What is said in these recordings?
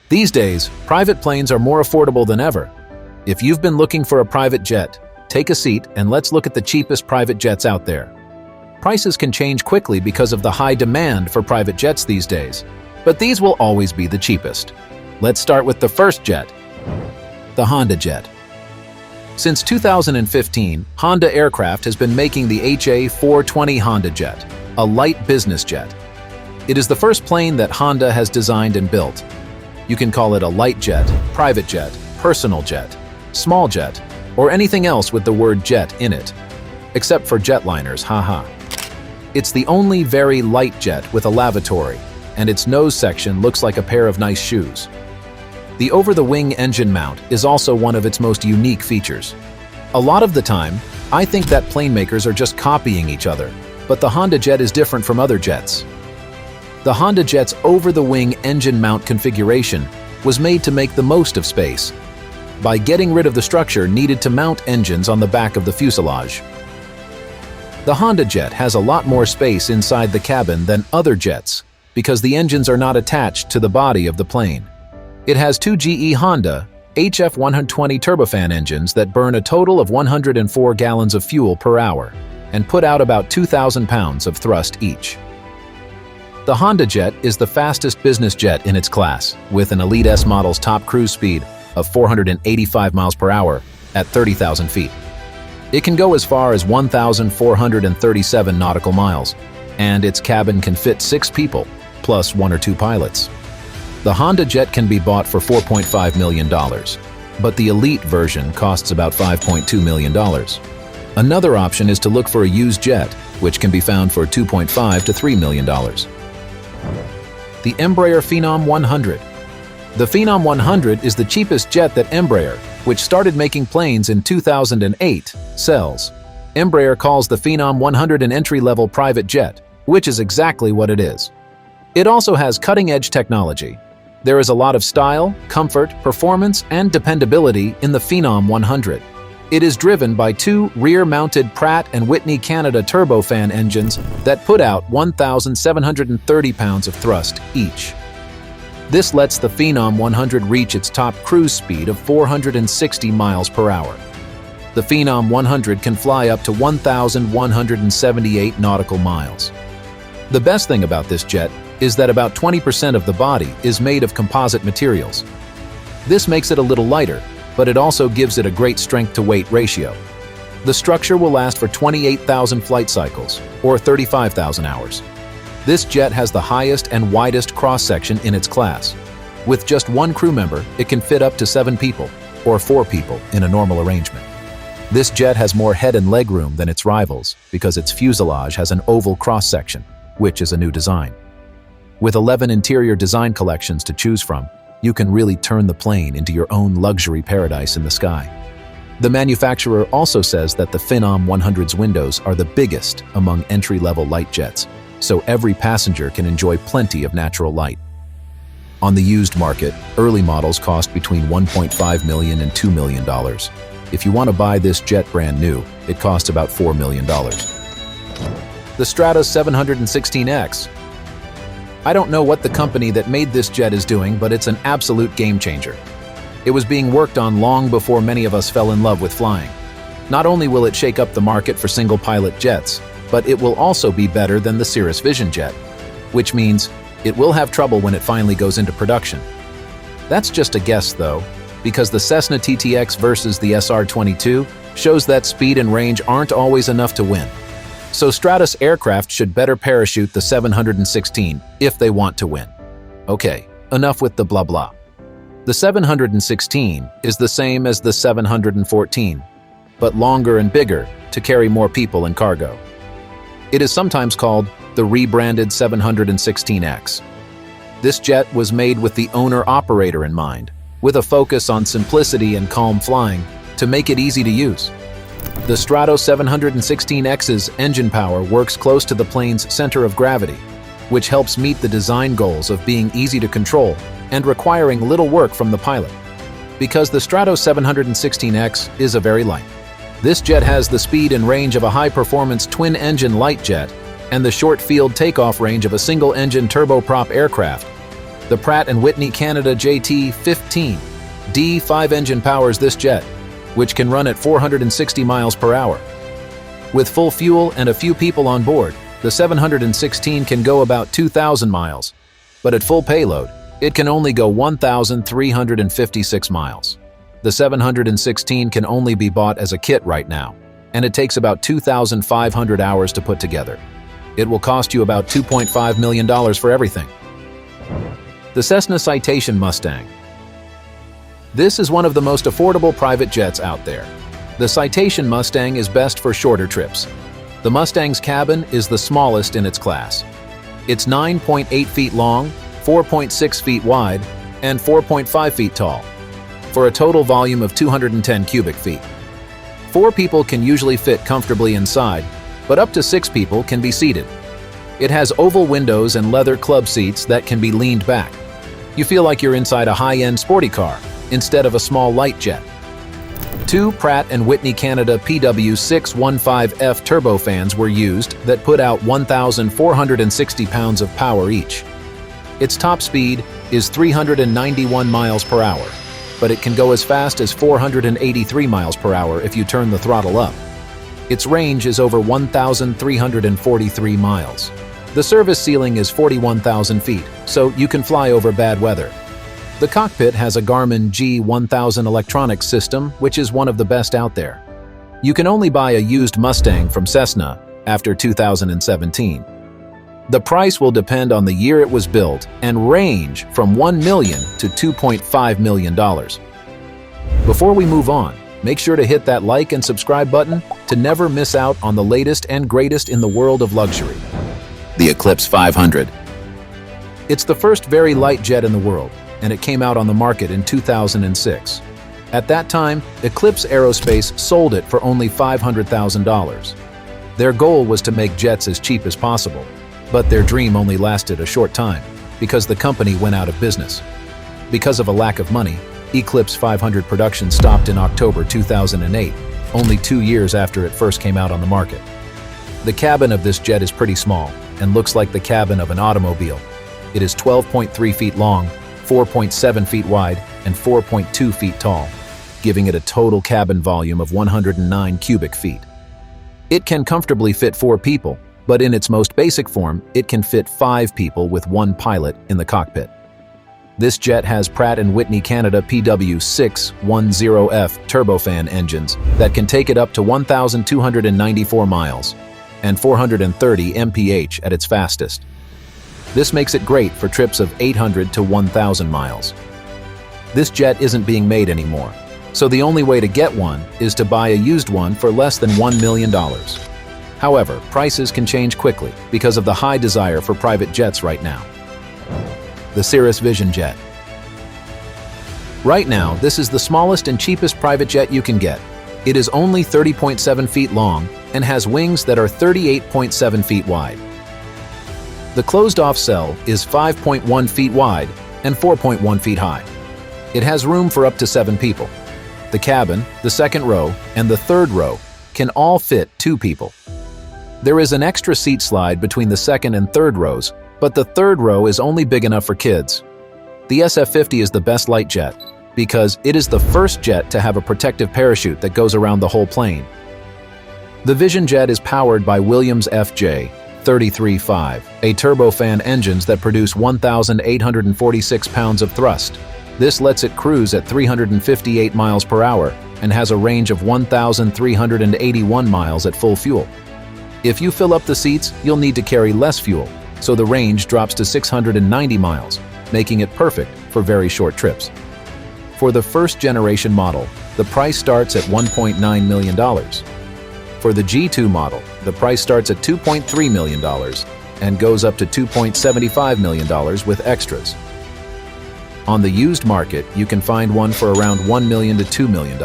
These days, private planes are more affordable than ever. If you've been looking for a private jet, take a seat and let's look at the cheapest private jets out there. Prices can change quickly because of the high demand for private jets these days, but these will always be the cheapest. Let's start with the first jet, the Honda Jet. Since 2015, Honda Aircraft has been making the HA420 Honda Jet, a light business jet. It is the first plane that Honda has designed and built. You can call it a light jet, private jet, personal jet, small jet, or anything else with the word jet in it. Except for jetliners, haha. It's the only very light jet with a lavatory, and its nose section looks like a pair of nice shoes. The over-the-wing engine mount is also one of its most unique features. A lot of the time, I think that plane makers are just copying each other, but the Honda Jet is different from other jets. The Honda Jet's over-the-wing engine mount configuration was made to make the most of space by getting rid of the structure needed to mount engines on the back of the fuselage. The Honda Jet has a lot more space inside the cabin than other jets because the engines are not attached to the body of the plane. It has two GE Honda HF120 turbofan engines that burn a total of 104 gallons of fuel per hour and put out about 2,000 pounds of thrust each. The Honda Jet is the fastest business jet in its class, with an Elite S model's top cruise speed of 485 miles per hour at 30,000 feet. It can go as far as 1,437 nautical miles, and its cabin can fit 6 people, plus 1 or 2 pilots. The Honda Jet can be bought for $4.5 million, but the Elite version costs about $5.2 million. Another option is to look for a used jet, which can be found for $2.5 to $3 million. The Embraer Phenom 100. The Phenom 100 is the cheapest jet that Embraer, which started making planes in 2008, sells. Embraer calls the Phenom 100 an entry-level private jet, which is exactly what it is. It also has cutting-edge technology. There is a lot of style, comfort, performance, and dependability in the Phenom 100. It is driven by 2 rear-mounted Pratt & Whitney Canada turbofan engines that put out 1,730 pounds of thrust each. This lets the Phenom 100 reach its top cruise speed of 460 miles per hour. The Phenom 100 can fly up to 1,178 nautical miles. The best thing about this jet is that about 20% of the body is made of composite materials. This makes it a little lighter, but it also gives it a great strength-to-weight ratio. The structure will last for 28,000 flight cycles, or 35,000 hours. This jet has the highest and widest cross-section in its class. With just 1 crew member, it can fit up to 7 people, or 4 people in a normal arrangement. This jet has more head and leg room than its rivals because its fuselage has an oval cross-section, which is a new design. With 11 interior design collections to choose from, you can really turn the plane into your own luxury paradise in the sky. The manufacturer also says that the Phenom 100's windows are the biggest among entry-level light jets, so every passenger can enjoy plenty of natural light. On the used market, early models cost between $1.5 million and $2 million. If you want to buy this jet brand new, it costs about $4 million. The Stratos 716X. I don't know what the company that made this jet is doing, but it's an absolute game changer. It was being worked on long before many of us fell in love with flying. Not only will it shake up the market for single-pilot jets, but it will also be better than the Cirrus Vision jet, which means it will have trouble when it finally goes into production. That's just a guess, though, because the Cessna TTX versus the SR-22 shows that speed and range aren't always enough to win. So Stratos Aircraft should better parachute the 716 if they want to win. Okay, enough with the blah blah. The 716 is the same as the 714, but longer and bigger to carry more people and cargo. It is sometimes called the rebranded 716X. This jet was made with the owner-operator in mind, with a focus on simplicity and calm flying to make it easy to use. The Stratos 716X's engine power works close to the plane's center of gravity, which helps meet the design goals of being easy to control and requiring little work from the pilot. Because the Stratos 716X is a very light. This jet has the speed and range of a high-performance twin-engine light jet and the short field takeoff range of a single-engine turboprop aircraft. The Pratt & Whitney Canada JT-15 D5 engine powers this jet, which can run at 460 miles per hour. With full fuel and a few people on board, the 716 can go about 2,000 miles, but at full payload, it can only go 1,356 miles. The 716 can only be bought as a kit right now, and it takes about 2,500 hours to put together. It will cost you about $2.5 million for everything. The Cessna Citation Mustang. This is one of the most affordable private jets out there. The Citation Mustang is best for shorter trips. The Mustang's cabin is the smallest in its class. It's 9.8 feet long, 4.6 feet wide, and 4.5 feet tall, for a total volume of 210 cubic feet. 4 people can usually fit comfortably inside, but up to 6 people can be seated. It has oval windows and leather club seats that can be leaned back. You feel like you're inside a high-end sporty car instead of a small light jet. 2 Pratt & Whitney Canada PW615F turbofans were used that put out 1,460 pounds of power each. Its top speed is 391 miles per hour, but it can go as fast as 483 miles per hour if you turn the throttle up. Its range is over 1,343 miles. The service ceiling is 41,000 feet, so you can fly over bad weather. The cockpit has a Garmin G1000 electronics system, which is one of the best out there. You can only buy a used Mustang from Cessna after 2017. The price will depend on the year it was built and range from $1 million to $2.5 million. Before we move on, make sure to hit that like and subscribe button to never miss out on the latest and greatest in the world of luxury. The Eclipse 500. It's the first very light jet in the world, and it came out on the market in 2006. At that time, Eclipse Aerospace sold it for only $500,000. Their goal was to make jets as cheap as possible, but their dream only lasted a short time because the company went out of business. Because of a lack of money, Eclipse 500 production stopped in October 2008, only 2 years after it first came out on the market. The cabin of this jet is pretty small and looks like the cabin of an automobile. It is 12.3 feet long, 4.7 feet wide, and 4.2 feet tall, giving it a total cabin volume of 109 cubic feet. It can comfortably fit 4 people, but in its most basic form, it can fit 5 people with 1 pilot in the cockpit. This jet has Pratt & Whitney Canada PW610F turbofan engines that can take it up to 1,294 miles and 430 mph at its fastest. This makes it great for trips of 800 to 1,000 miles. This jet isn't being made anymore, so the only way to get one is to buy a used one for less than $1 million. However, prices can change quickly because of the high desire for private jets right now. The Cirrus Vision Jet. Right now, this is the smallest and cheapest private jet you can get. It is only 30.7 feet long and has wings that are 38.7 feet wide. The closed-off cell is 5.1 feet wide and 4.1 feet high. It has room for up to 7 people. The cabin, the second row, and the third row can all fit 2 people. There is an extra seat slide between the second and third rows, but the third row is only big enough for kids. The SF-50 is the best light jet because it is the first jet to have a protective parachute that goes around the whole plane. The Vision Jet is powered by Williams FJ-33-5, a turbofan engines that produce 1,846 pounds of thrust. This lets it cruise at 358 miles per hour and has a range of 1,381 miles at full fuel. If you fill up the seats, you'll need to carry less fuel, so the range drops to 690 miles, making it perfect for very short trips. For the first generation model, the price starts at $1.9 million. For the G2 model, the price starts at $2.3 million and goes up to $2.75 million with extras. On the used market, you can find one for around $1 million to $2 million.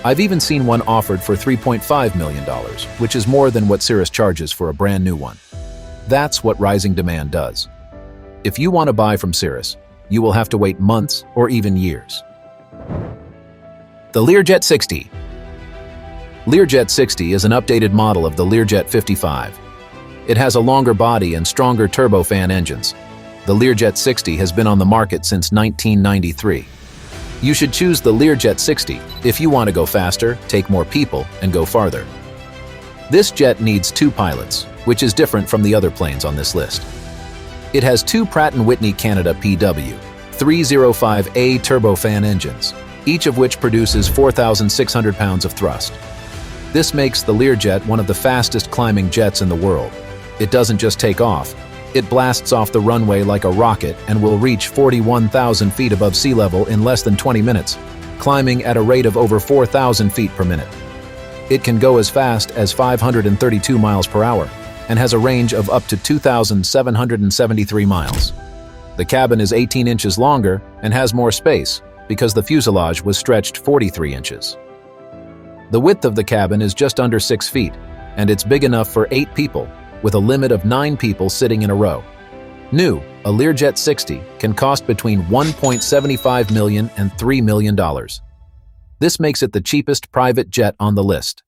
I've even seen one offered for $3.5 million, which is more than what Cirrus charges for a brand new one. That's what rising demand does. If you want to buy from Cirrus, you will have to wait months or even years. The Learjet 60. Learjet 60 is an updated model of the Learjet 55. It has a longer body and stronger turbofan engines. The Learjet 60 has been on the market since 1993. You should choose the Learjet 60 if you want to go faster, take more people, and go farther. This jet needs 2 pilots, which is different from the other planes on this list. It has 2 Pratt & Whitney Canada PW305A turbofan engines, each of which produces 4,600 pounds of thrust. This makes the Learjet one of the fastest climbing jets in the world. It doesn't just take off, it blasts off the runway like a rocket and will reach 41,000 feet above sea level in less than 20 minutes, climbing at a rate of over 4,000 feet per minute. It can go as fast as 532 miles per hour and has a range of up to 2,773 miles. The cabin is 18 inches longer and has more space because the fuselage was stretched 43 inches. The width of the cabin is just under 6 feet, and it's big enough for 8 people, with a limit of 9 people sitting in a row. New, a Learjet 60 can cost between $1.75 million and $3 million. This makes it the cheapest private jet on the list.